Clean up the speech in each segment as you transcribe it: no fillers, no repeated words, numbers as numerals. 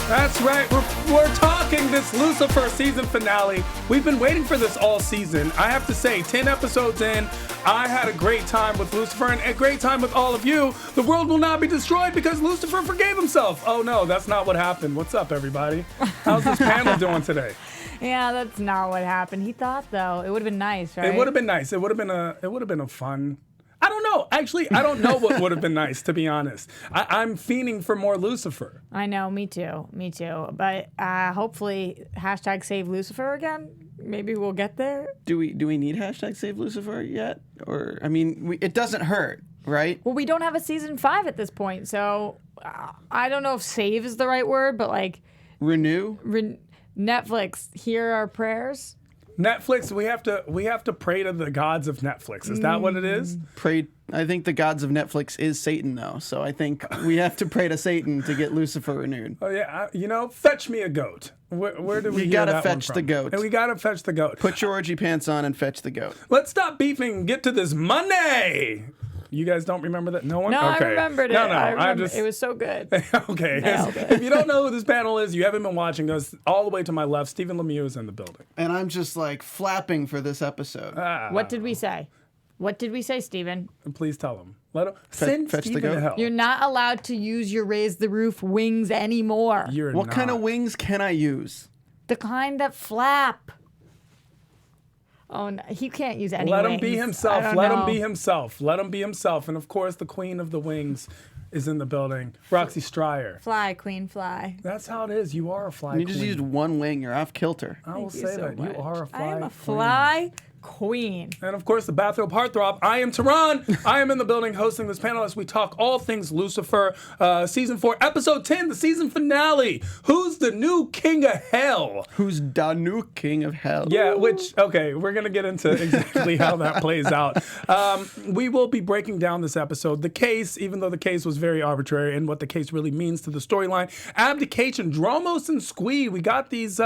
That's right. We're talking this Lucifer season finale. We've been waiting for this all season. I have to say, 10 episodes in, I had a great time with Lucifer and a great time with all of you. The world will not be destroyed because Lucifer forgave himself. Oh no, that's not what happened. What's up, everybody? How's this panel doing today? Yeah, that's not what happened. He thought, though, it would have been nice, right? It would have been nice. It would have been a fun. I don't know. Actually, I don't know what would have been nice, to be honest. I'm fiending for more Lucifer. I know, me too. But hopefully, hashtag save Lucifer again. Maybe we'll get there. Do we need hashtag save Lucifer yet? Or, I mean, it doesn't hurt, right? Well, we don't have a season 5 at this point, so I don't know if save is the right word, but like... Renew? Netflix, hear our prayers. Netflix, we have to pray to the gods of Netflix. Is that what it is? Pray. I think the gods of Netflix is Satan, though. So I think we have to pray to Satan to get Lucifer renewed. Oh yeah, fetch me a goat. Where do we? You hear gotta that fetch one the from? goat. And we gotta fetch the goat. Put your orgy pants on and fetch the goat. Let's stop beefing and get to this Monday. You guys don't remember that? No one? No, Okay. I remembered it. No, it was so good. Okay. Nailed it. If you don't know who this panel is, you haven't been watching us. All the way to my left, Stephen Lemieux is in the building. And I'm just like flapping for this episode. What did we say? What did we say, Stephen? Please tell him. Let him send fetch the Stephen goat. to hell. You're not allowed to use your raise the roof wings anymore. What kind of wings can I use? The kind that flap. Oh, no, he can't use any Let wings. him be himself. I don't Let know. him be himself. Let him be himself. And of course, the queen of the wings is in the building, Roxy Striar. Fly, queen, fly. That's how it is. You are a fly You queen. just used one wing. You're off kilter. I will Thank you say so that. You much. are a fly I am a queen. fly queen. And of course, the bathrobe heartthrob. I am Tehran. I am in the building hosting this panel as we talk all things Lucifer. Season 4, episode 10, the season finale. Who's the new king of hell? Who's the new king of hell? Yeah, okay, we're going to get into exactly how that plays out. We will be breaking down this episode. The case, even though the case was very arbitrary and what the case really means to the storyline. Abdication, Dromos and Squee. We got these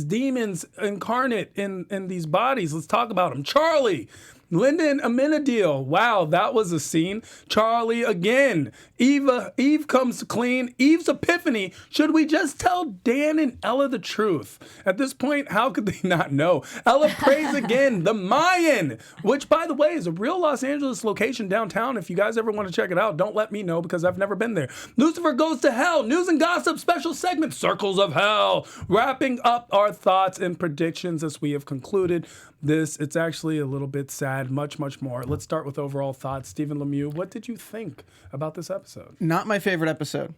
demons incarnate in these bodies. Let's talk about them. Charlie, Linda and Amenadiel. Wow, that was a scene. Charlie again. Eve comes clean. Eve's epiphany. Should we just tell Dan and Ella the truth? At this point, how could they not know? Ella prays again. The Mayan, which, by the way, is a real Los Angeles location downtown. If you guys ever want to check it out, don't let me know because I've never been there. Lucifer goes to hell. News and gossip special segment, Circles of Hell. Wrapping up our thoughts and predictions as we have concluded this. It's actually a little bit sad, much more. Let's start with overall thoughts. Stephen Lemieux, what did you think about this episode? Not my favorite episode.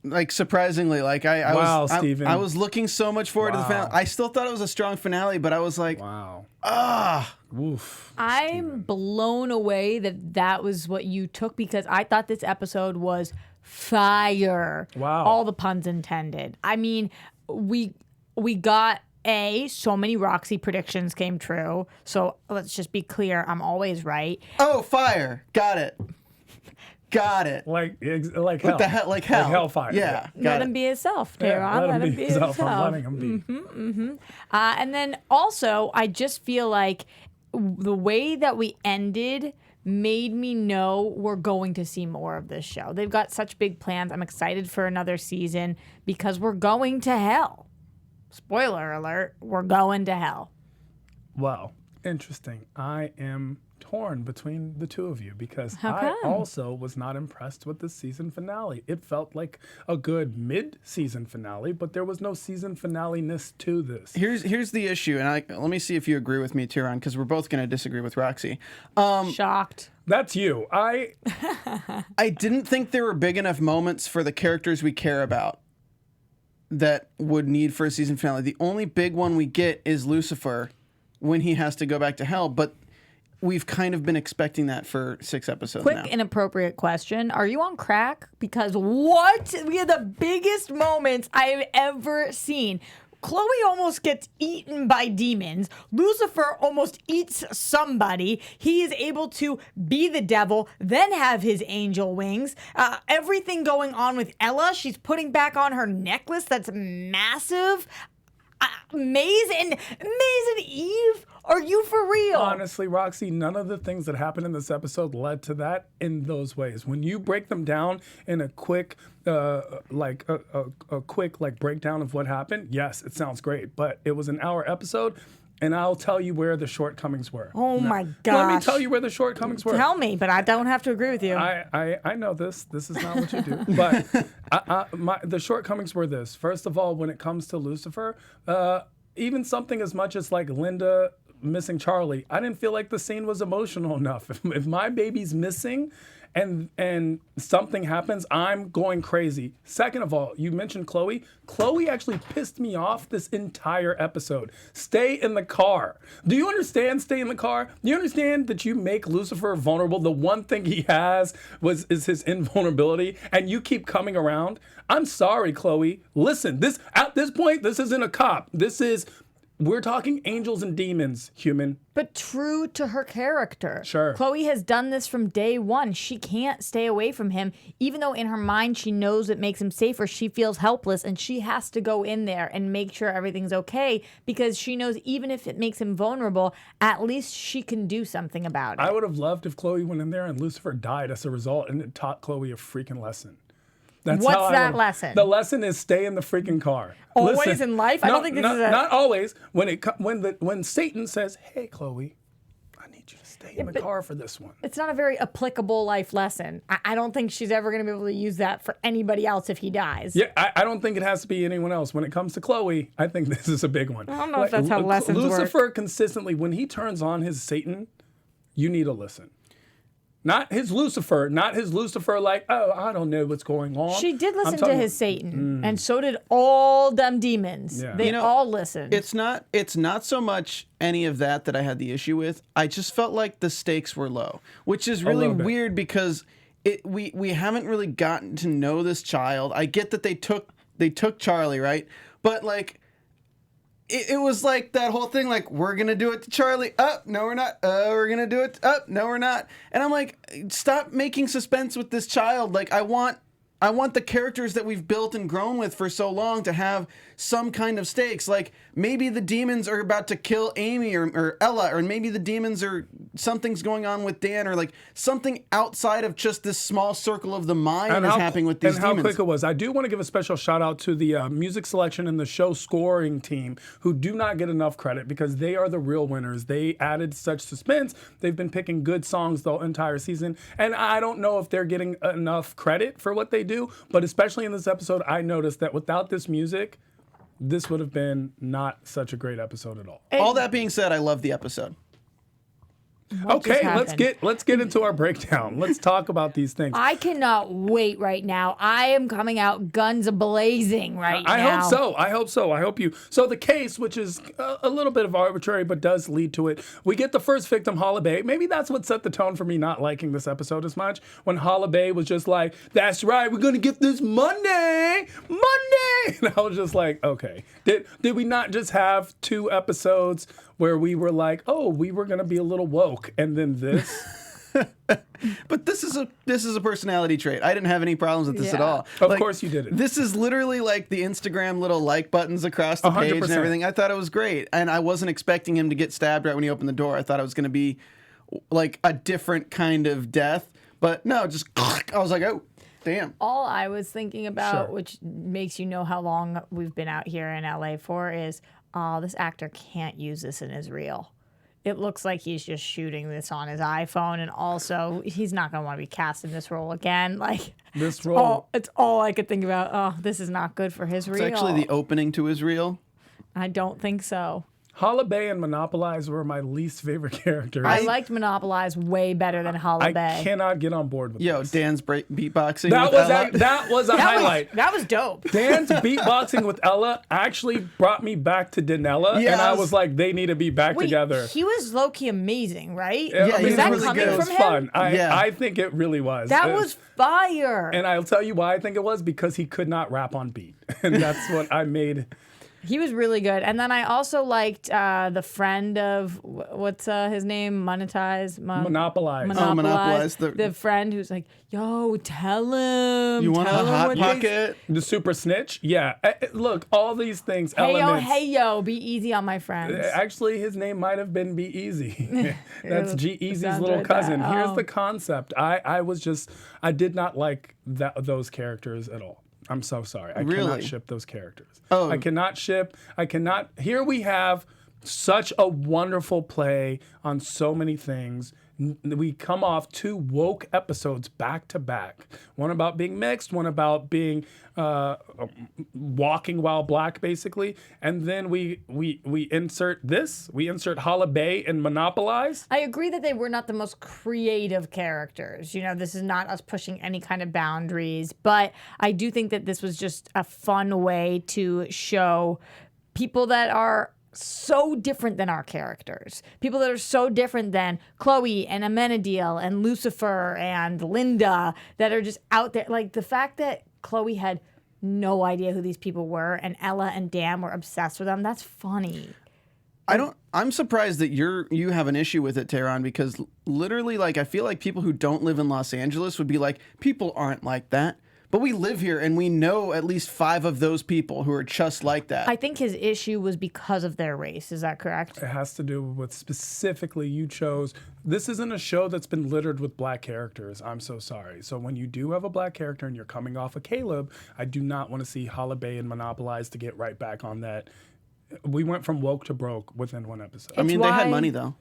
Like, surprisingly, like I was looking so much forward to the finale. I still thought it was a strong finale, but I was like, Oof. I'm blown away that was what you took because I thought this episode was fire. Wow. All the puns intended. I mean, we got so many Roxy predictions came true. So let's just be clear. I'm always right. oh, fire. Got it. Like hell. What the hell? Like hell. Like hellfire. Yeah. Let him be himself, Tehran. Let him be himself. I'm letting him be. And then also, I just feel like the way that we ended made me know we're going to see more of this show. They've got such big plans. I'm excited for another season because we're going to hell. Spoiler alert, we're going to hell. Wow. Interesting. I am torn between the two of you because How I come? also was not impressed with the season finale. It felt like a good mid-season finale, but there was no season finale-ness to this. Here's the issue, and let me see if you agree with me, Tehran, because we're both going to disagree with Roxy. Shocked. That's you. I didn't think there were big enough moments for the characters we care about that would need for a season finale. The only big one we get is Lucifer when he has to go back to hell, but we've kind of been expecting that for 6 episodes now. Quick inappropriate question. Are you on crack? Because what? We had the biggest moments I've ever seen. Chloe almost gets eaten by demons. Lucifer almost eats somebody. He is able to be the devil, then have his angel wings. Everything going on with Ella. She's putting back on her necklace that's massive. Maze and Eve? Are you for real? Honestly, Roxy, none of the things that happened in this episode led to that in those ways. When you break them down in a quick, like a quick like breakdown of what happened, yes, it sounds great. But it was an hour episode, and I'll tell you where the shortcomings were. Oh my gosh! Let me tell you where the shortcomings were. Tell me, but I don't have to agree with you. I know this. This is not what you do. But the shortcomings were this. First of all, when it comes to Lucifer, even something as much as like Linda missing Charlie, I didn't feel like the scene was emotional enough. If my baby's missing and something happens, I'm going crazy. Second of all, you mentioned Chloe. Chloe actually pissed me off this entire episode. Stay in the car. Do you understand stay in the car? Do you understand that you make Lucifer vulnerable? The one thing he has is his invulnerability, and you keep coming around. I'm sorry, Chloe. Listen, at this point, this isn't a cop. We're talking angels and demons, human. But true to her character. Sure. Chloe has done this from day one. She can't stay away from him. Even though in her mind she knows it makes him safer, she feels helpless and she has to go in there and make sure everything's okay because she knows even if it makes him vulnerable, at least she can do something about it. I would have loved if Chloe went in there and Lucifer died as a result and it taught Chloe a freaking lesson. What's that lesson? The lesson is stay in the freaking car. Always in life? I don't think this is not always. When Satan says, "Hey, Chloe, I need you to stay in the car for this one." It's not a very applicable life lesson. I don't think she's ever going to be able to use that for anybody else if he dies. Yeah, I don't think it has to be anyone else. When it comes to Chloe, I think this is a big one. I don't know if that's how lessons work. Lucifer consistently, when he turns on his Satan, you need to listen. Not his Lucifer like, oh, I don't know what's going on. She did listen to his Satan, and so did all them demons. Yeah. They all listened. It's not so much any of that I had the issue with. I just felt like the stakes were low, which is really weird because we haven't really gotten to know this child. I get that they took Charlie, right? But like it was like that whole thing, like, we're going to do it to Charlie. Oh, no, we're not. We're going to do it. Oh, no, we're not. And I'm like, stop making suspense with this child. Like, I want the characters that we've built and grown with for so long to have some kind of stakes. Like, maybe the demons are about to kill Amy or Ella, or maybe the demons are something's going on with Dan, or like something outside of just this small circle of the mind is happening with these demons. And how quick it was. I do want to give a special shout out to the music selection and the show scoring team, who do not get enough credit because they are the real winners. They added such suspense. They've been picking good songs the entire season. And I don't know if they're getting enough credit for what they do, but especially in this episode, I noticed that without this music, this would have been not such a great episode at all. All that being said, I love the episode. Okay, let's get into our breakdown. Let's talk about these things. I cannot wait right now. I am coming out guns blazing now. I hope so. I hope you. So the case, which is a little bit of arbitrary, but does lead to it. We get the first victim, Hollabae. Maybe that's what set the tone for me not liking this episode as much. When Hollabae was just like, "That's right, we're gonna get this Monday," and I was just like, okay. Did we not just have 2 episodes where we were like, oh, we were gonna be a little woke, and then this? But this is a personality trait. I didn't have any problems with this at all. Of course you didn't. This is literally like the Instagram little like buttons across the page 100%. and everything. I thought it was great. And I wasn't expecting him to get stabbed right when he opened the door. I thought it was going to be like a different kind of death. But no, just I was like, oh, damn. All I was thinking about, Sure. which makes you know how long we've been out here in LA for, is, oh, this actor can't use this in his reel. It looks like he's just shooting this on his iPhone, and also he's not going to want to be cast in this role again. Like, This role. it's all I could think about. Oh, this is not good for his reel. It's actually the opening to his reel. I don't think so. Hollabae and Monopolize were my least favorite characters. I liked Monopolize way better than Hollabae. I cannot get on board with Yo, this. Dan's beatboxing. That with was Ella. that was a highlight. That was dope. Dan's beatboxing with Ella actually brought me back to Danella, Yes. and I was like, they need to be back together. He was low-key amazing, right? Yeah, I mean, was that really coming good. It was from him? fun. Yeah. I think it really was. That was fire. And I'll tell you why I think it was, because he could not rap on beat, and that's what I made. He was really good. And then I also liked the friend of, what's his name? Monopolize. Monopolize. The friend who's like, yo, tell him. You want a hot pocket? The super snitch? Yeah. Look, all these things, Hey yo, be easy on my friends. Actually, his name might have been Be Easy. That's G-Eazy's Sounds little like cousin. that. Here's Oh. the concept. I did not like those characters at all. I'm so sorry. I cannot ship those characters. Oh. I cannot. Here we have such a wonderful play on so many things. We come off 2 woke episodes back to back. One about being mixed, one about being walking while black, basically. And then we insert this. We insert Holla Bay and Monopolize. I agree that they were not the most creative characters. You know, this is not us pushing any kind of boundaries, but I do think that this was just a fun way to show people that are so different than our characters. People that are so different than Chloe and Amenadiel and Lucifer and Linda that are just out there. Like the fact that Chloe had no idea who these people were and Ella and Dan were obsessed with them, that's funny. I'm surprised that you have an issue with it, Tehran, because literally, like, I feel like people who don't live in Los Angeles would be like, people aren't like that. But we live here and we know at least 5 of those people who are just like that. I think his issue was because of their race. Is that correct? It has to do with specifically you chose. This isn't a show that's been littered with black characters. I'm so sorry. So when you do have a black character and you're coming off of Caleb, I do not want to see Holla Bay and Monopolize to get right back on that. We went from woke to broke within 1 episode. I mean, they had money, though.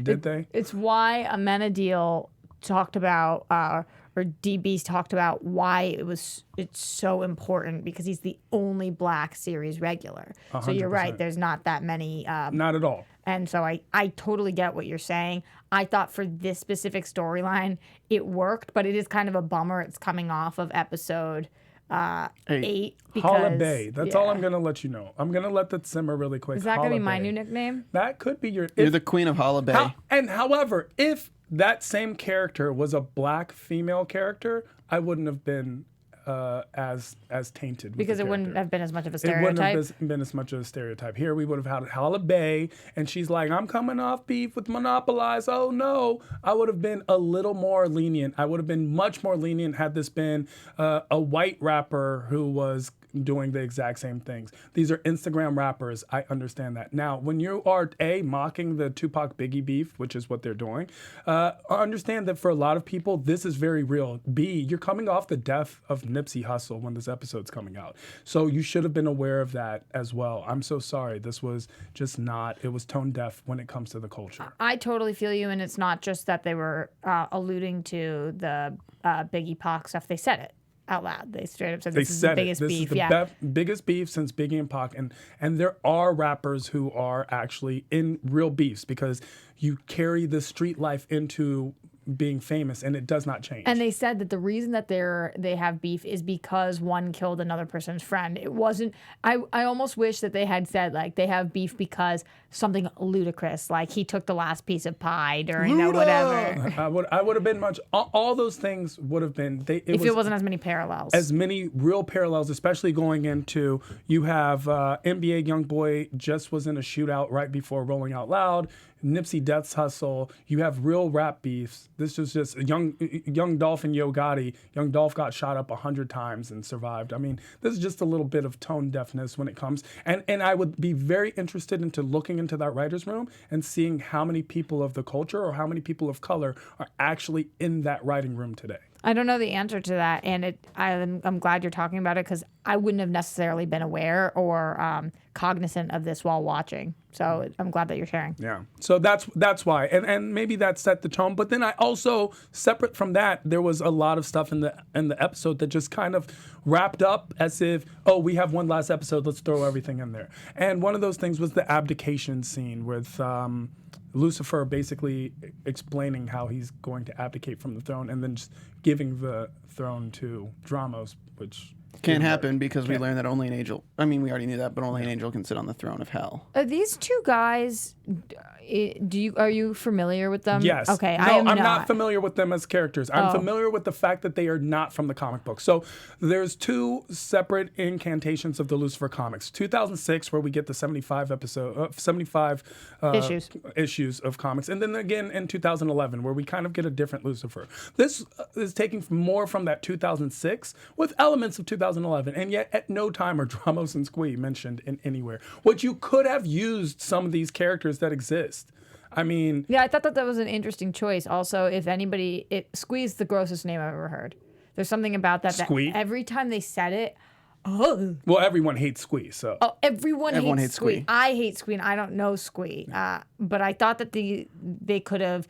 Did they? It's why Amenadiel talked about, or DB's talked about why it's so important because he's the only black series regular. 100%. So you're right, there's not that many. Not at all. And so I totally get what you're saying. I thought for this specific storyline, it worked, but it is kind of a bummer. It's coming off of episode 8. Holla Bay. That's all I'm going to let you know. I'm going to let that simmer really quick. Is that going to be my Bay. new nickname? That could be your... You're the queen of Holla Bay. However, if that same character was a black female character, I wouldn't have been as tainted with because the it wouldn't character. have been as much of a It stereotype. wouldn't have been as much of a stereotype. Here we would have had Holla Bay, and she's like, I'm coming off beef with Monopolize. Oh no. I would have been a little more lenient. I would have been much more lenient had this been a white rapper who was doing the exact same things. These are Instagram rappers. I understand that. Now, when you are mocking the Tupac Biggie beef, which is what they're doing, understand that for a lot of people, this is very real. B, you're coming off the death of Nipsey Hussle when this episode's coming out. So you should have been aware of that as well. I'm so sorry. This was just not, it was tone deaf when it comes to the culture. I totally feel you, and it's not just that they were alluding to the Biggie Pac stuff. They said it out loud. They straight up said this is the biggest beef. This is the biggest beef since Biggie and Pac. And there are rappers who are actually in real beefs because you carry the street life into being famous, and it does not change. And they said that the reason that they have beef is because one killed another person's friend. It wasn't. I almost wish that they had said like they have beef because something ludicrous, like he took the last piece of pie during the whatever. I would have been much. All those things would have been. If it wasn't as many parallels. As many real parallels, especially going into you have NBA YoungBoy just was in a shootout right before Rolling Out Loud. Nipsey Death's Hustle. You have real rap beefs. This was just Young Dolph and Yo Gotti. Young Dolph got shot up 100 times and survived. I mean, this is just a little bit of tone deafness when it comes. And I would be very interested into looking into that writer's room and seeing how many people of the culture or how many people of color are actually in that writing room today. I don't know the answer to that, and I'm glad you're talking about it because I wouldn't have necessarily been aware or cognizant of this while watching. So I'm glad that you're sharing. Yeah. So that's why, and maybe that set the tone. But then I also, separate from that, there was a lot of stuff in the episode that just kind of wrapped up as if, oh, we have one last episode, let's throw everything in there. And one of those things was the abdication scene with Lucifer basically explaining how he's going to abdicate from the throne and then just giving the throne to Dromos, which Can't happen because we learned that only an angel. I mean, we already knew that, but only an angel can sit on the throne of hell. Are these two guys? Are you familiar with them? Yes. Okay. No, I'm not familiar with them as characters. I'm familiar with the fact that they are not from the comic book. So there's two separate incantations of the Lucifer comics. 2006, where we get the 75 issues of comics, and then again in 2011, where we kind of get a different Lucifer. This is taking more from that 2006 with elements of 2011, and yet at no time are Dromos and Squee mentioned in anywhere. Which you could have used some of these characters that exist. I mean... Yeah, I thought that was an interesting choice. Also, if anybody... Squee's the grossest name I've ever heard. There's something about that Squee? That every time they said it... Oh. Well, everyone hates Squee, so... Oh, everyone hates Squee. I hate Squee, and I don't know Squee. But I thought that they could have...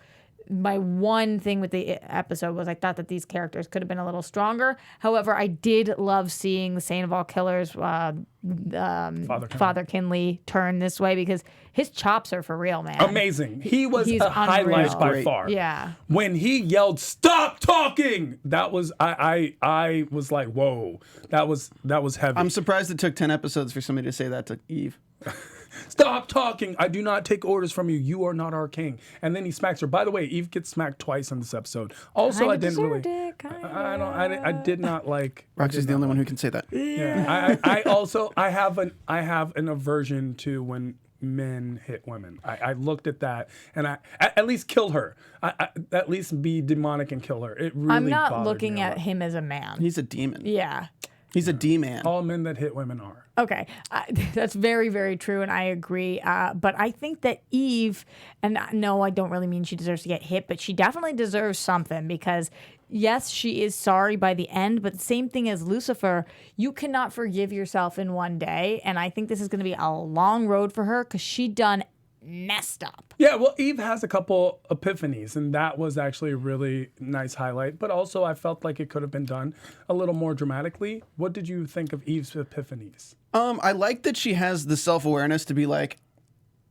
My one thing with the episode was I thought that these characters could have been a little stronger. However, I did love seeing the Saint of all killers, Father Kinley, turn this way because his chops are for real, man. Amazing. He's a highlight by far. Yeah. When he yelled, "Stop talking!" That was I was like, whoa. That was heavy. I'm surprised it took 10 episodes for somebody to say that to Eve. Stop talking! I do not take orders from you. You are not our king. And then he smacks her. By the way, Eve gets smacked twice in this episode. Also, I didn't really. I did not like. Roxy's the only one who can say that. Yeah. I have an aversion to when men hit women. I looked at that and I at least kill her. At least be demonic and kill her. It really. I'm not looking at him as a man. He's a demon. Yeah. He's a D-man. All men that hit women are. Okay. That's very, very true, and I agree. But I think that Eve, and no, I don't really mean she deserves to get hit, but she definitely deserves something because, yes, she is sorry by the end, but the same thing as Lucifer, you cannot forgive yourself in one day, and I think this is going to be a long road for her because she done messed up. Yeah, well, Eve has a couple epiphanies, and that was actually a really nice highlight. But also, I felt like it could have been done a little more dramatically. What did you think of Eve's epiphanies? I like that she has the self-awareness to be like,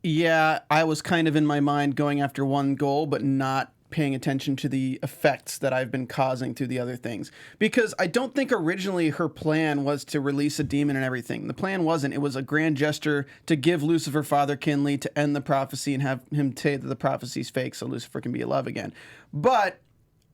yeah, I was kind of in my mind going after one goal, but not paying attention to the effects that I've been causing through the other things. Because I don't think originally her plan was to release a demon and everything. The plan wasn't. It was a grand gesture to give Lucifer Father Kinley to end the prophecy and have him say that the prophecy's fake so Lucifer can be alive again. But,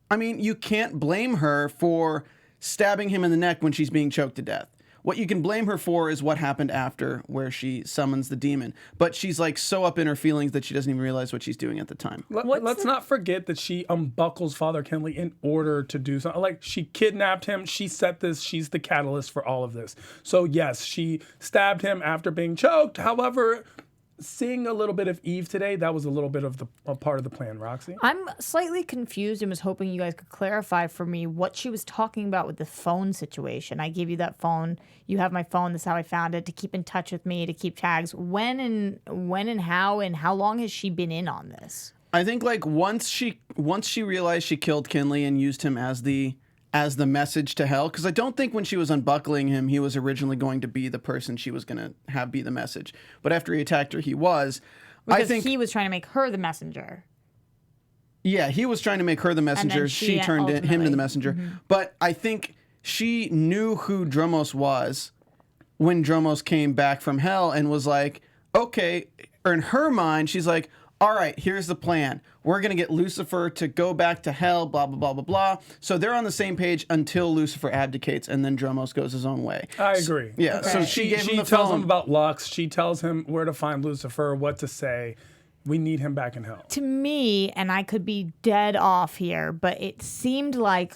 I mean, you can't blame her for stabbing him in the neck when she's being choked to death. What you can blame her for is what happened after, where she summons the demon. But she's like so up in her feelings that she doesn't even realize what she's doing at the time. Let's not forget that she unbuckles Father Kinley in order to do something. Like, she kidnapped him. She set this. She's the catalyst for all of this. So, yes, she stabbed him after being choked. However, seeing a little bit of Eve today, that was a little bit of a part of the plan, Roxy. I'm slightly confused and was hoping you guys could clarify for me what she was talking about with the phone situation. I gave you that phone. You have my phone. That's how I found it, to keep in touch with me, to keep tags. When and how long has she been in on this? I think like once she realized she killed Kinley and used him as the message to hell, because I don't think when she was unbuckling him, he was originally going to be the person she was going to have be the message. But after he attacked her, he was. Because I think he was trying to make her the messenger. Yeah, he was trying to make her the messenger. She turned him into the messenger. Mm-hmm. But I think she knew who Dromos was when Dromos came back from hell and was like, okay, or in her mind, she's like, all right, here's the plan. We're going to get Lucifer to go back to hell, blah, blah, blah, blah, blah. So they're on the same page until Lucifer abdicates and then Dromos goes his own way. I agree. Yeah, okay. So she tells him about Lux. She tells him where to find Lucifer, what to say. We need him back in hell. To me, and I could be dead off here, but it seemed like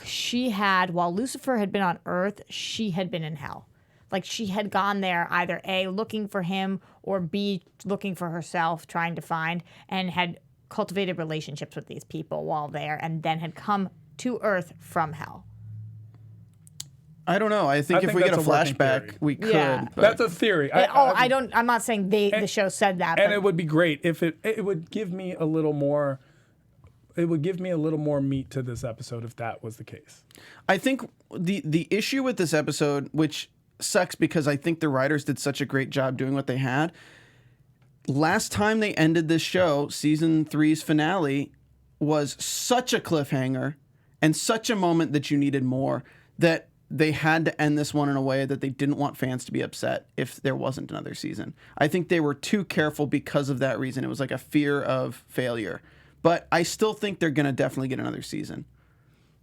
while Lucifer had been on Earth, she had been in hell. Like she had gone there either A, looking for him, or B, looking for herself, trying to find, and had cultivated relationships with these people while there, and then had come to Earth from hell. I don't know. I think if we get a flashback, we could. Yeah. But that's a theory. I'm not saying the show said that. And it would be great if it would give me a little more. It would give me a little more meat to this episode if that was the case. I think the issue with this episode, which sucks because I think the writers did such a great job doing what they had. Last time they ended this show, season 3's finale was such a cliffhanger and such a moment that you needed more, that they had to end this one in a way that they didn't want fans to be upset if there wasn't another season. I think they were too careful because of that reason. It was like a fear of failure. But I still think they're going to definitely get another season.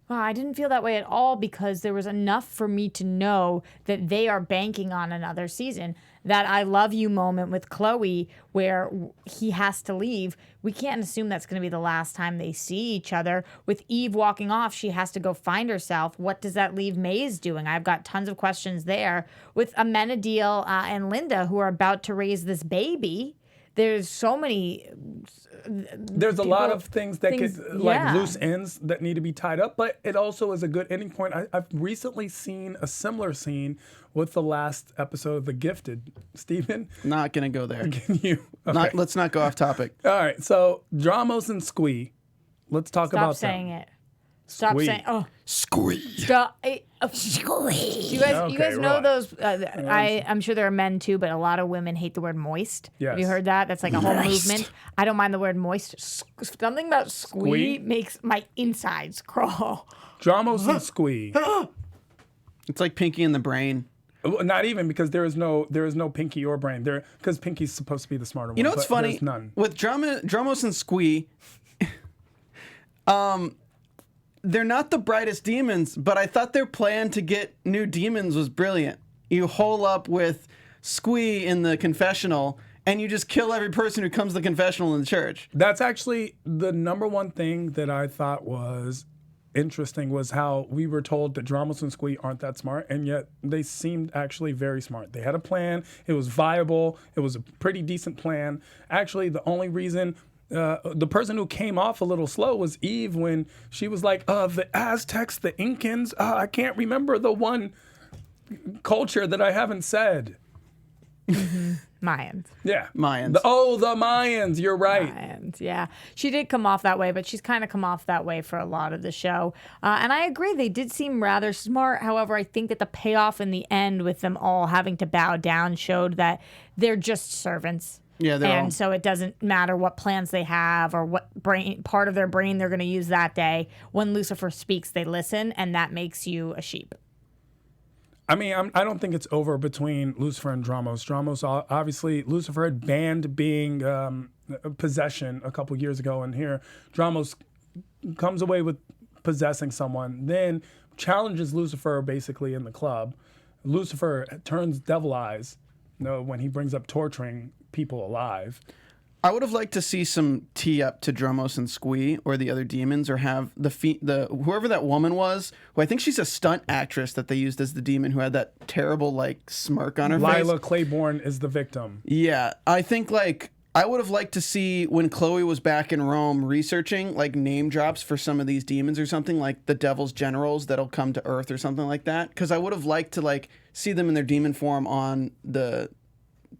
Well, I didn't feel that way at all because there was enough for me to know that they are banking on another season. That I love you moment with Chloe where he has to leave. We can't assume that's going to be the last time they see each other. With Eve walking off, she has to go find herself. What does that leave Maze doing? I've got tons of questions there. With Amenadiel and Linda, who are about to raise this baby, there's so many... There's a lot of things that could, like loose ends that need to be tied up, but it also is a good ending point. I've recently seen a similar scene with the last episode of The Gifted. Stephen? Not going to go there. Can you? Okay. Let's not go off topic. All right, so Dromos and Squee. Let's talk about saying them. it. Stop Squee. saying. Oh, Squee. stop. Squee. You guys know right. those? I'm sure there are men too, but a lot of women hate the word moist. Yes. Have you heard that? That's like a whole movement. I don't mind the word moist. Something about squee makes my insides crawl. Dromos and Squee. It's like Pinky and the Brain. Not even, because there is no Pinky or Brain there, because Pinky's supposed to be the smarter one. You know what's funny? There's none. With Dromos and Squee, they're not the brightest demons, but I thought their plan to get new demons was brilliant. You hole up with Squee in the confessional, and you just kill every person who comes to the confessional in the church. That's actually the number one thing that I thought was interesting, was how we were told that Dromos and Squee aren't that smart, and yet they seemed actually very smart. They had a plan. It was viable. It was a pretty decent plan. Actually, the only reason... the person who came off a little slow was Eve, when she was like, the Aztecs, the Incans, I can't remember the one culture that I haven't said. Mayans. Yeah. Mayans. The Mayans. You're right. Mayans, yeah. She did come off that way, but she's kind of come off that way for a lot of the show. And I agree, they did seem rather smart. However, I think that the payoff in the end with them all having to bow down showed that they're just servants. Yeah, so it doesn't matter what plans they have or what part of their brain they're going to use that day. When Lucifer speaks, they listen, and that makes you a sheep. I mean, I don't think it's over between Lucifer and Dromos. Dromos, obviously, Lucifer had banned being possession a couple years ago, and here Dromos comes away with possessing someone, then challenges Lucifer basically in the club. Lucifer turns devil eyes, when he brings up torturing people alive. I would have liked to see some tee up to Dromos and Squee or the other demons, or have the whoever that woman was, who I think she's a stunt actress that they used as the demon, who had that terrible like smirk on her face. Lila Claiborne is the victim. Yeah, I think I would have liked to see when Chloe was back in Rome researching like name drops for some of these demons or something, like the Devil's Generals that'll come to Earth or something like that. Because I would have liked to see them in their demon form on the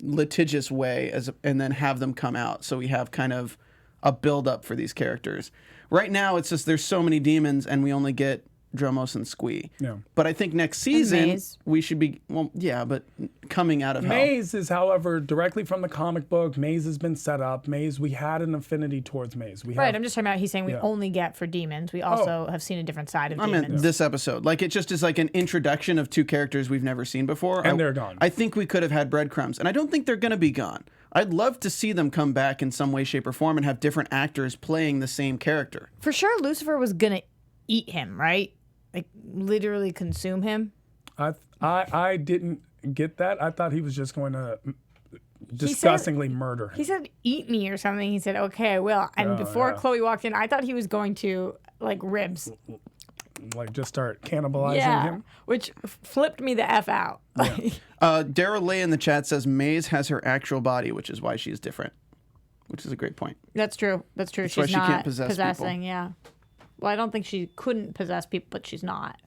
litigious way and then have them come out, so we have kind of a build up for these characters. Right now it's just there's so many demons and we only get Dromos and Squee. Yeah. But I think next season we should be but coming out of hell. Maze is, however, directly from the comic book. Maze has been set up. Maze, we had an affinity towards Maze. I'm just talking about, he's saying we only get for demons. We also have seen a different side of demons. I mean, this episode, it just is like an introduction of two characters we've never seen before. And they're gone. I think we could have had breadcrumbs, and I don't think they're going to be gone. I'd love to see them come back in some way, shape, or form and have different actors playing the same character. For sure, Lucifer was going to eat him, right? Like literally consume him. I didn't get that. I thought he was just going to disgustingly murder him. He said, "Eat me" or something. He said, "Okay, I will." And before Chloe walked in, I thought he was going to ribs, just start cannibalizing him. Which flipped me the F out. Yeah. Daryl Lee in the chat says Maze has her actual body, which is why she's different. Which is a great point. That's true. That's true. That's She's why she not can't possess possessing. people. Yeah. Well, I don't think she couldn't possess people, but she's not.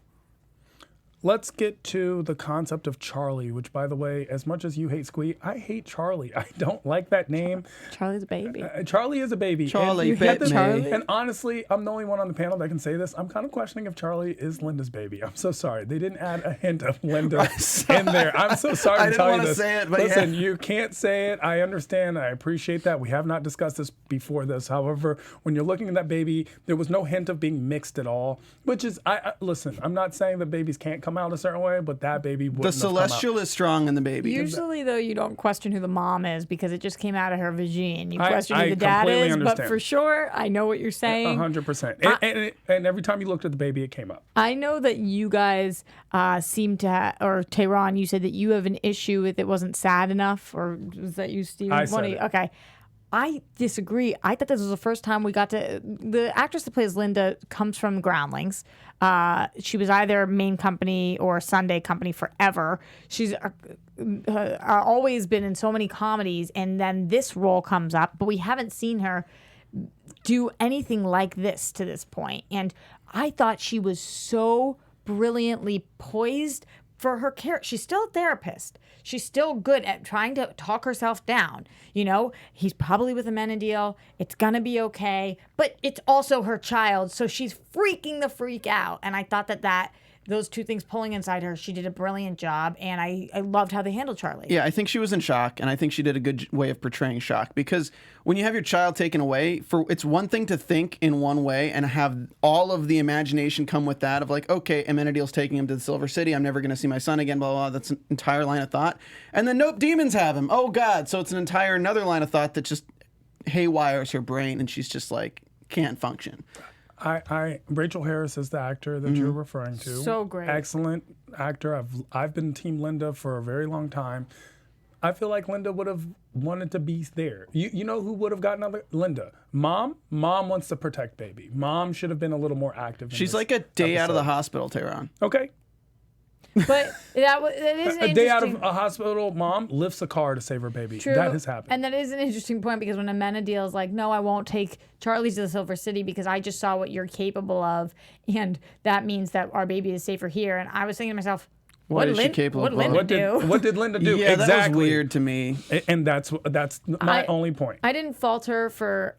Let's get to the concept of Charlie, which, by the way, as much as you hate Squee, I hate Charlie. I don't like that name. Charlie's a baby. Charlie is a baby. Charlie bit me. Charlie? And honestly, I'm the only one on the panel that can say this. I'm kind of questioning if Charlie is Linda's baby. I'm so sorry. They didn't add a hint of Linda in there. I'm so sorry I to tell you didn't this. want to say it, but listen, you can't say it. I understand. I appreciate that. We have not discussed this before this. However, when you're looking at that baby, there was no hint of being mixed at all, which is, listen, I'm not saying that babies can't come come out a certain way, but that baby wouldn't The have come out. celestial is strong in the baby. Usually, though, you don't question who the mom is because it just came out of her vagine. You question I who the dad completely is, understand. but for sure, I know what you're saying. 100%. And every time you looked at the baby, it came up. I know that you guys seem to, or Tehran, you said that you have an issue with it wasn't sad enough, or was that you, Steve? I said it. Okay. I disagree. I thought this was the first time we got to. The actress that plays Linda comes from Groundlings. She was either main company or Sunday company forever. She's always been in so many comedies, and then this role comes up, but we haven't seen her do anything like this to this point. And I thought she was so brilliantly poised for her character. She's still a therapist. She's still good at trying to talk herself down. You know, he's probably with Amenadiel. It's going to be okay. But it's also her child, so she's freaking the freak out. And I thought that those two things pulling inside her, she did a brilliant job. And I loved how they handled Charlie. Yeah, I think she was in shock, and I think she did a good way of portraying shock, because when you have your child taken away, it's one thing to think in one way and have all of the imagination come with that of like, okay, Amenadiel's taking him to the Silver City, I'm never going to see my son again, blah, blah, blah. That's an entire line of thought. And then, nope, demons have him. Oh, God. So it's an entire another line of thought that just haywires her brain, and she's just like, can't function. Rachel Harris is the actor that you're referring to. So great. Excellent actor. I've been Team Linda for a very long time. I feel like Linda would have wanted to be there. You know who would have gotten other? Linda. Mom wants to protect baby. Mom should have been a little more active. She's like a day out of the hospital, Tehran. Okay. But that is A day out of a hospital, mom lifts a car to save her baby. True. That has happened. And that is an interesting point, because when Amenadiel is like, no, I won't take Charlie to the Silver City because I just saw what you're capable of, and that means that our baby is safer here. And I was thinking to myself, What is she capable of? Linda do? What did Linda do? Yeah, exactly. that was weird to me. And that's my only point. I didn't fault her for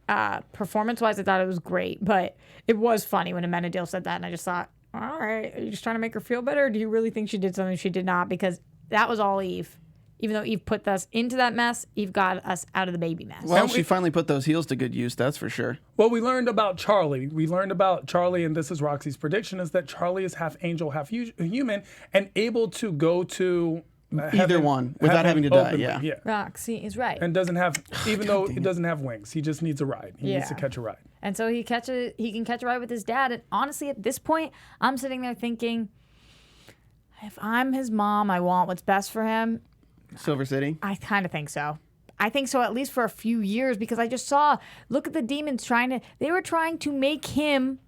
performance-wise. I thought it was great, but it was funny when Amenadiel said that, and I just thought, all right, are you just trying to make her feel better, or do you really think she did something she did not? Because that was all Eve. Even though Eve put us into that mess, Eve got us out of the baby mess. Well, she finally put those heels to good use, that's for sure. Well, we learned about Charlie, and this is Roxy's prediction, is that Charlie is half angel, half human, and able to go to either one without having to die. Yeah. Roxy is right. And doesn't have, even though he doesn't have wings, he just needs a ride. He needs to catch a ride. And so he can catch a ride with his dad. And honestly, at this point, I'm sitting there thinking, if I'm his mom, I want what's best for him. Silver City? I kind of think so. I think so, at least for a few years, because I just saw, look at the demons they were trying to make him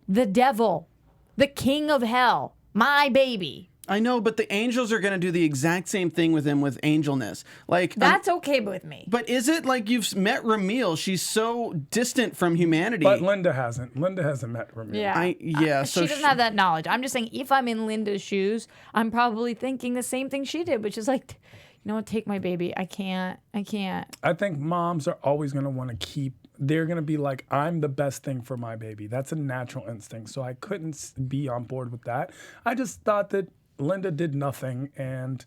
the devil, the king of hell, my baby. I know, but the angels are going to do the exact same thing with him with angelness. Like That's okay with me. But is it like you've met Ramil? She's so distant from humanity. But Linda hasn't. Linda hasn't met Ramil. Yeah. So she doesn't have that knowledge. I'm just saying, if I'm in Linda's shoes, I'm probably thinking the same thing she did, which is like, you know what, take my baby. I can't. I think moms are always going to want to they're going to be like, I'm the best thing for my baby. That's a natural instinct. So I couldn't be on board with that. I just thought that Linda did nothing and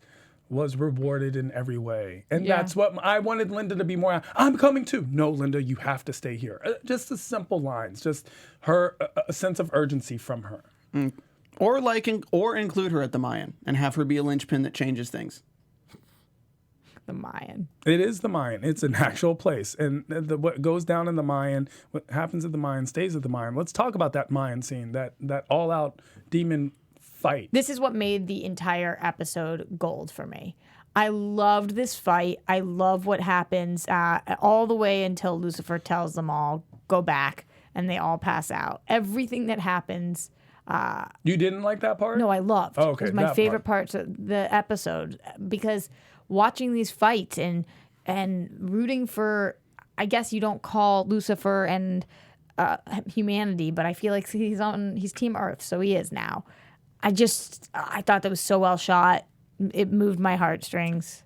was rewarded in every way. And that's what I wanted Linda to be more. I'm coming too. No, Linda, you have to stay here. Just the simple lines, just a sense of urgency from her. Or include her at the Mayan and have her be a linchpin that changes things. The Mayan. It is the Mayan. It's an actual place. And what goes down in the Mayan, what happens at the Mayan stays at the Mayan. Let's talk about that Mayan scene, that all-out demon fight. This is what made the entire episode gold for me. I loved this fight. I love what happens all the way until Lucifer tells them all, go back, and they all pass out. Everything that happens. You didn't like that part? No, I loved. Oh, okay, it was my favorite parts of the episode, because watching these fights and rooting for, I guess you don't call Lucifer and humanity, but I feel like he's Team Earth, so he is now. I thought that was so well shot. It moved my heartstrings.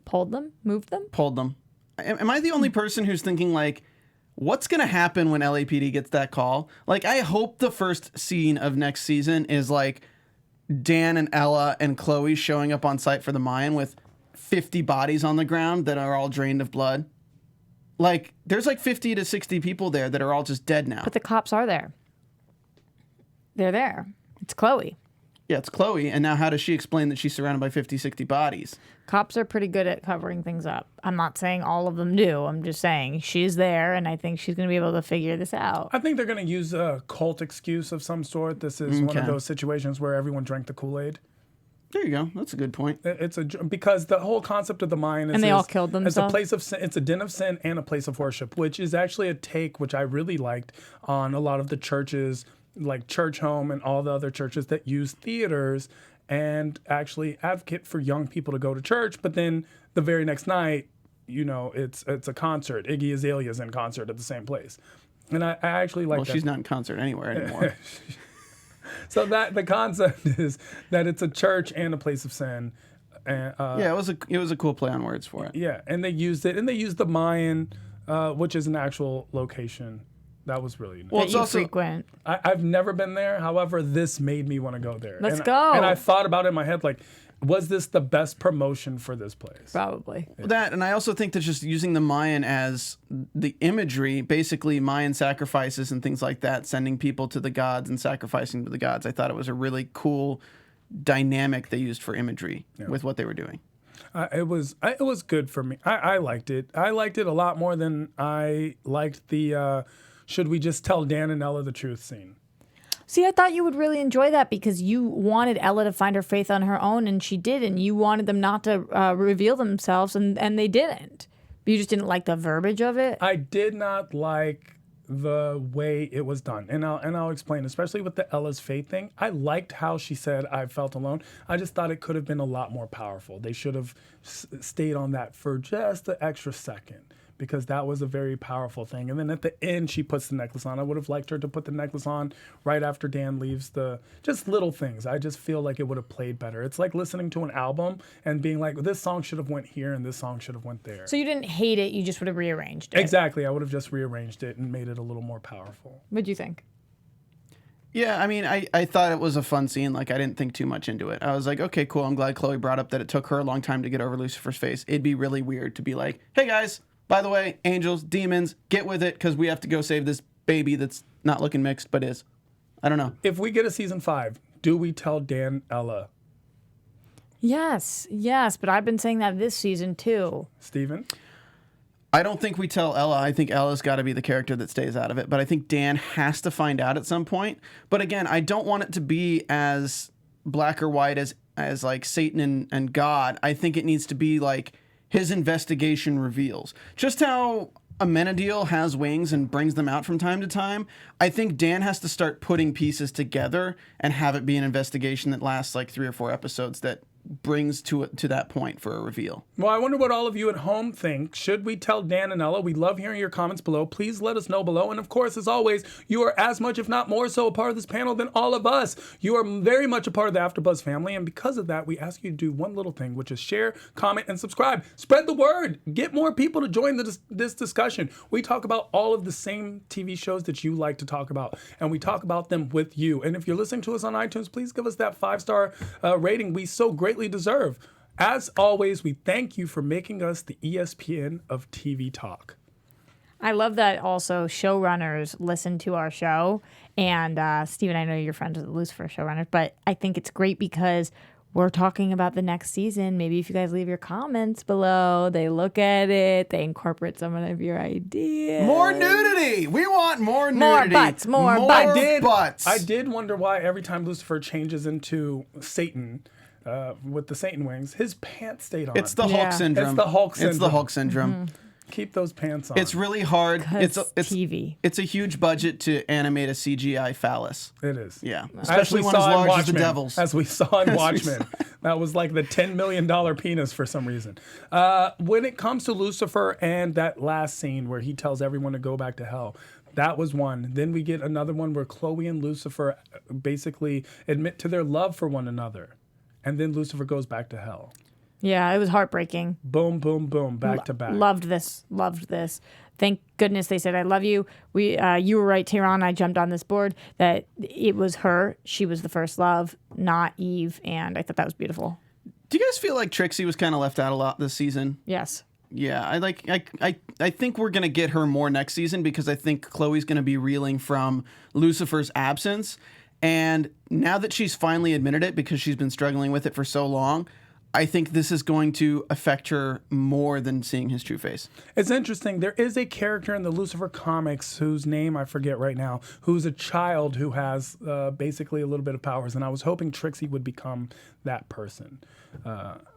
Pulled them? Moved them? Pulled them. Am I the only person who's thinking, like, what's going to happen when LAPD gets that call? Like, I hope the first scene of next season is, like, Dan and Ella and Chloe showing up on site for the Mayan with 50 bodies on the ground that are all drained of blood. Like, there's, like, 50 to 60 people there that are all just dead now. But the cops are there. They're there. It's Chloe. Yeah, it's Chloe. And now how does she explain that she's surrounded by 50, 60 bodies? Cops are pretty good at covering things up. I'm not saying all of them do. I'm just saying she's there, and I think she's going to be able to figure this out. I think they're going to use a cult excuse of some sort. This is one of those situations where everyone drank the Kool-Aid. There you go. That's a good point. Because the whole concept of the mine is, and they all killed themselves. It's a place of sin, it's a den of sin and a place of worship, which is actually a take which I really liked on a lot of the churches, like Church Home and all the other churches that use theaters and actually advocate for young people to go to church. But then the very next night, it's a concert. Iggy Azalea's in concert at the same place, and I actually like. Well, that. She's not in concert anywhere anymore. So that the concept is that it's a church and a place of sin. And, yeah, it was a cool play on words for it. Yeah, and they used it, and they used the Mayan, which is an actual location. That was really nice. Well, it's also frequent. I've never been there. However, this made me want to go there. Let's go. And I thought about it in my head, like, was this the best promotion for this place? Probably. Yeah. That, and I also think that just using the Mayan as the imagery, basically Mayan sacrifices and things like that, sending people to the gods and sacrificing to the gods, I thought it was a really cool dynamic they used for imagery with what they were doing. It was good for me. I liked it. I liked it a lot more than I liked the should we just tell Dan and Ella the truth scene. See, I thought you would really enjoy that because you wanted Ella to find her faith on her own, and she did, and you wanted them not to reveal themselves, and they didn't. You just didn't like the verbiage of it? I did not like the way it was done, and I'll explain, especially with the Ella's faith thing. I liked how she said, I felt alone. I just thought it could have been a lot more powerful. They should have stayed on that for just an extra second, because that was a very powerful thing. And then at the end, she puts the necklace on. I would have liked her to put the necklace on right after Dan leaves. Just little things. I just feel like it would have played better. It's like listening to an album and being like, this song should have went here and this song should have went there. So you didn't hate it, you just would have rearranged it. Exactly. I would have just rearranged it and made it a little more powerful. What'd you think? Yeah, I mean, I thought it was a fun scene. Like, I didn't think too much into it. I was like, okay, cool. I'm glad Chloe brought up that it took her a long time to get over Lucifer's face. It'd be really weird to be like, hey, guys, by the way, angels, demons, get with it, because we have to go save this baby that's not looking mixed, but is. I don't know. If we get a season 5, do we tell Dan Ella? Yes, but I've been saying that this season too. Steven? I don't think we tell Ella. I think Ella's got to be the character that stays out of it, but I think Dan has to find out at some point. But again, I don't want it to be as black or white as like Satan and God. I think it needs to be like his investigation reveals. Just how Amenadiel has wings and brings them out from time to time, I think Dan has to start putting pieces together and have it be an investigation that lasts like 3 or 4 episodes that brings to that point for a reveal. Well, I wonder what all of you at home think. Should we tell Dan and Ella? We love hearing your comments below. Please let us know below. And of course, as always, you are as much, if not more so, a part of this panel than all of us. You are very much a part of the AfterBuzz family. And because of that, we ask you to do one little thing, which is share, comment, and subscribe. Spread the word. Get more people to join this discussion. We talk about all of the same TV shows that you like to talk about. And we talk about them with you. And if you're listening to us on iTunes, please give us that 5-star rating we so greatly deserve. As always, we thank you for making us the ESPN of TV talk. I love that also showrunners listen to our show. And Steven, I know you're friends with the Lucifer showrunners, but I think it's great because we're talking about the next season. Maybe if you guys leave your comments below, they look at it, they incorporate some of your ideas. More nudity. We want more nudity. More butts. I did wonder why every time Lucifer changes into Satan, with the Satan wings, his pants stayed on. It's the Hulk syndrome. It's the Hulk syndrome. It's the Hulk syndrome. Mm-hmm. Keep those pants on. It's really hard. It's TV. It's a huge budget to animate a CGI phallus. It is. Yeah. Especially one as large as the Devil's. As we saw in Watchmen. That was like the $10 million penis for some reason. When it comes to Lucifer and that last scene where he tells everyone to go back to hell, that was one. Then we get another one where Chloe and Lucifer basically admit to their love for one another. And then Lucifer goes back to hell. Yeah, it was heartbreaking. Boom, boom, boom, back to back. Loved this. Thank goodness they said, I love you. You were right, Tehran. I jumped on this board that it was her. She was the first love, not Eve. And I thought that was beautiful. Do you guys feel like Trixie was kind of left out a lot this season? Yes. Yeah, I think we're going to get her more next season because I think Chloe's going to be reeling from Lucifer's absence. And now that she's finally admitted it, because she's been struggling with it for so long, I think this is going to affect her more than seeing his true face. It's interesting. There is a character in the Lucifer comics whose name I forget right now, who's a child who has basically a little bit of powers. And I was hoping Trixie would become that person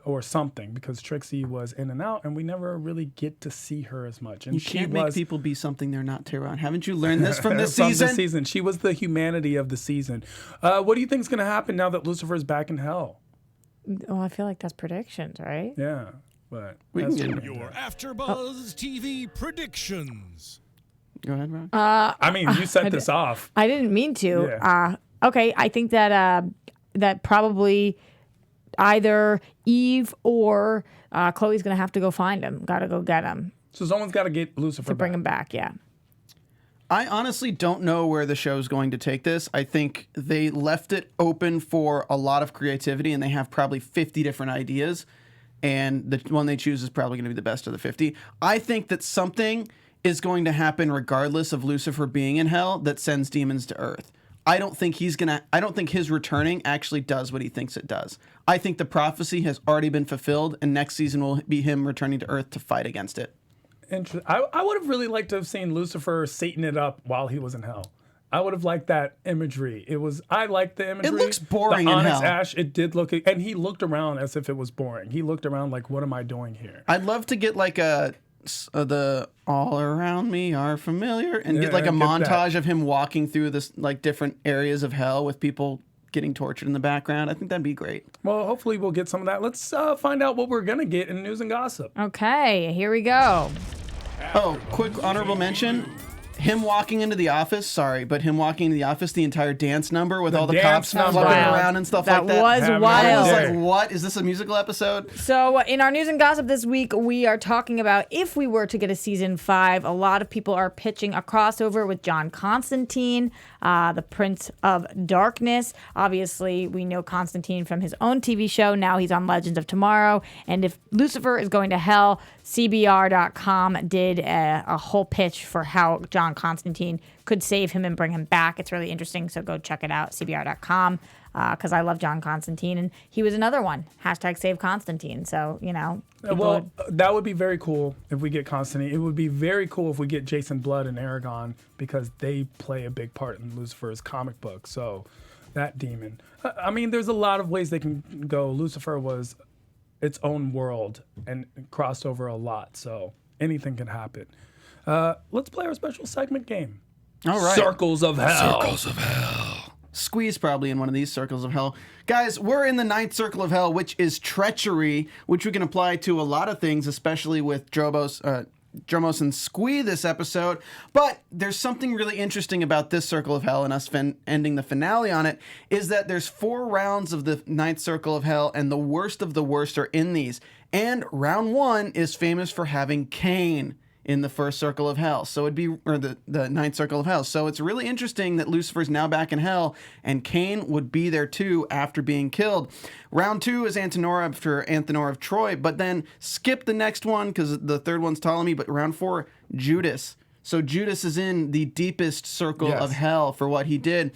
or something, because Trixie was in and out and we never really get to see her as much. And You can't make people be something they're not, Tehran. Haven't you learned this from this season? This season. She was the humanity of the season. What do you think is going to happen now that Lucifer is back in hell? Oh, I feel like that's predictions, right? Yeah, but We can get Your AfterBuzz TV predictions. Go ahead, Ron. I mean, you set this off. I didn't mean to. Yeah. Okay, I think that that probably either Eve or Chloe's gonna have to go find him. Got to go get him So someone's got to get Lucifer to bring back. him back. Yeah. I honestly don't know where the show's going to take this. I think they left it open for a lot of creativity, and they have probably 50 different ideas, and the one they choose is probably going to be the best of the 50. I think that something is going to happen regardless of Lucifer being in hell that sends demons to Earth. I don't think his returning actually does what he thinks it does. I think the prophecy has already been fulfilled, and next season will be him returning to Earth to fight against it. I would have really liked to have seen Lucifer Satan it up while he was in hell. I would have liked that imagery. I liked the imagery. It looks boring the in onyx hell. ash, it did look, and he looked around as if it was boring. He looked around like, what am I doing here? I'd love to get like the all around me are familiar and get like a get montage that. of him walking through this like different areas of hell with people getting tortured in the background. I think that'd be great. Well, hopefully we'll get some of that. Let's find out what we're going to get in news and gossip. Okay, here we go. Oh, quick honorable mention. Him walking into the office, him walking into the office, the entire dance number with all the cops dance number. flipping Wild. around and stuff That like that. was Having a wild. I was day. like, what? Is this a musical episode? So, in our news and gossip this week, we are talking about if we were to get a season 5. A lot of people are pitching a crossover with John Constantine, the Prince of Darkness. Obviously, we know Constantine from his own TV show. Now he's on Legends of Tomorrow. And if Lucifer is going to hell, CBR.com did a whole pitch for how John Constantine could save him and bring him back. It's really interesting, so go check it out, CBR.com, because I love John Constantine, and he was another one. #Save Constantine. So, people Well, that would be very cool if we get Constantine. It would be very cool if we get Jason Blood and Aragon, because they play a big part in Lucifer's comic book. So that demon. I mean, there's a lot of ways they can go. Lucifer was its own world and crossed over a lot. So anything can happen. Let's play our special segment game. All right. Circles of Hell. Circles of Hell. Squeeze probably in one of these circles of hell. Guys, we're in the 9th circle of hell, which is treachery, which we can apply to a lot of things, especially with Dromos and Squee this episode. But there's something really interesting about this circle of hell and us ending the finale on it, is that there's 4 rounds of the 9th circle of hell, and the worst of the worst are in these. And round 1 is famous for having Cain in the 1st circle of hell. So it'd be, or the 9th circle of hell. So it's really interesting that Lucifer's now back in hell, and Cain would be there too after being killed. Round 2 is Antenor after Antenor of Troy, but then skip the next one because the 3rd one's Ptolemy, but round 4, Judas. So Judas is in the deepest circle of hell for what he did.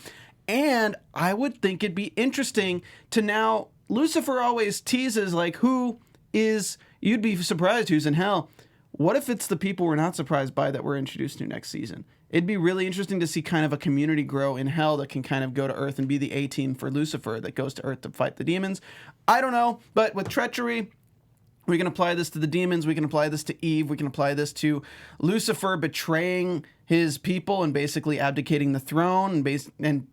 And I would think it'd be interesting to now, Lucifer always teases like you'd be surprised who's in hell. What if it's the people we're not surprised by that we're introduced to next season? It'd be really interesting to see kind of a community grow in hell that can kind of go to Earth and be the A-team for Lucifer that goes to Earth to fight the demons. I don't know, but with treachery, we can apply this to the demons, we can apply this to Eve, we can apply this to Lucifer betraying his people and basically abdicating the throne, and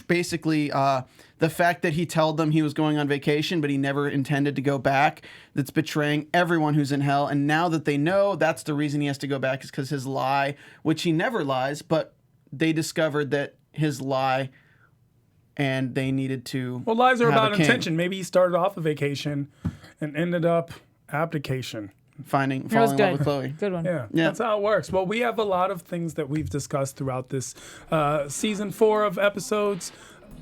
basically the fact that he told them he was going on vacation, but he never intended to go back. That's betraying everyone who's in hell. And now that they know, that's the reason he has to go back, is because his lie, which he never lies, but they discovered that his lie, and they needed to. Well, lies are have about a king. intention. Maybe he started off a vacation and ended up abdication. Falling in That was love good. with Chloe. Good one. Yeah, Yeah. that's how it works. Well, we have a lot of things that we've discussed throughout this season 4 of episodes.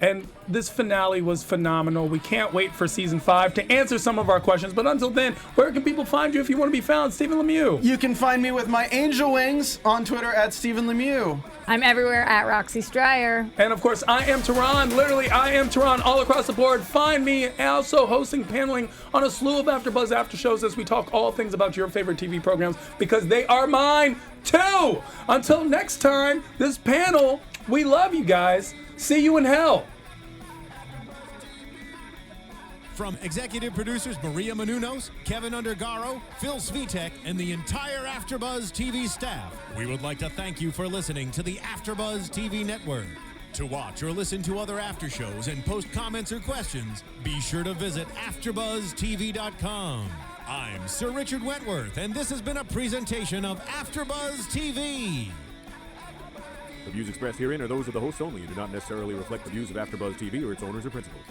And this finale was phenomenal. We can't wait for season 5 to answer some of our questions. But until then, where can people find you if you want to be found? Stephen Lemieux. You can find me with my angel wings on Twitter at Stephen Lemieux. I'm everywhere at Roxy Striar. And of course, I am Tehran. Literally, I am Tehran all across the board. Find me also hosting, paneling on a slew of AfterBuzz after shows as we talk all things about your favorite TV programs because they are mine too. Until next time, this panel, we love you guys. See you in hell. From executive producers Maria Menounos, Kevin Undergaro, Phil Svitek, and the entire AfterBuzz TV staff, we would like to thank you for listening to the AfterBuzz TV network. To watch or listen to other after shows and post comments or questions, be sure to visit AfterBuzzTV.com. I'm Sir Richard Wentworth, and this has been a presentation of AfterBuzz TV. The views expressed herein are those of the hosts only and do not necessarily reflect the views of AfterBuzz TV or its owners or principals.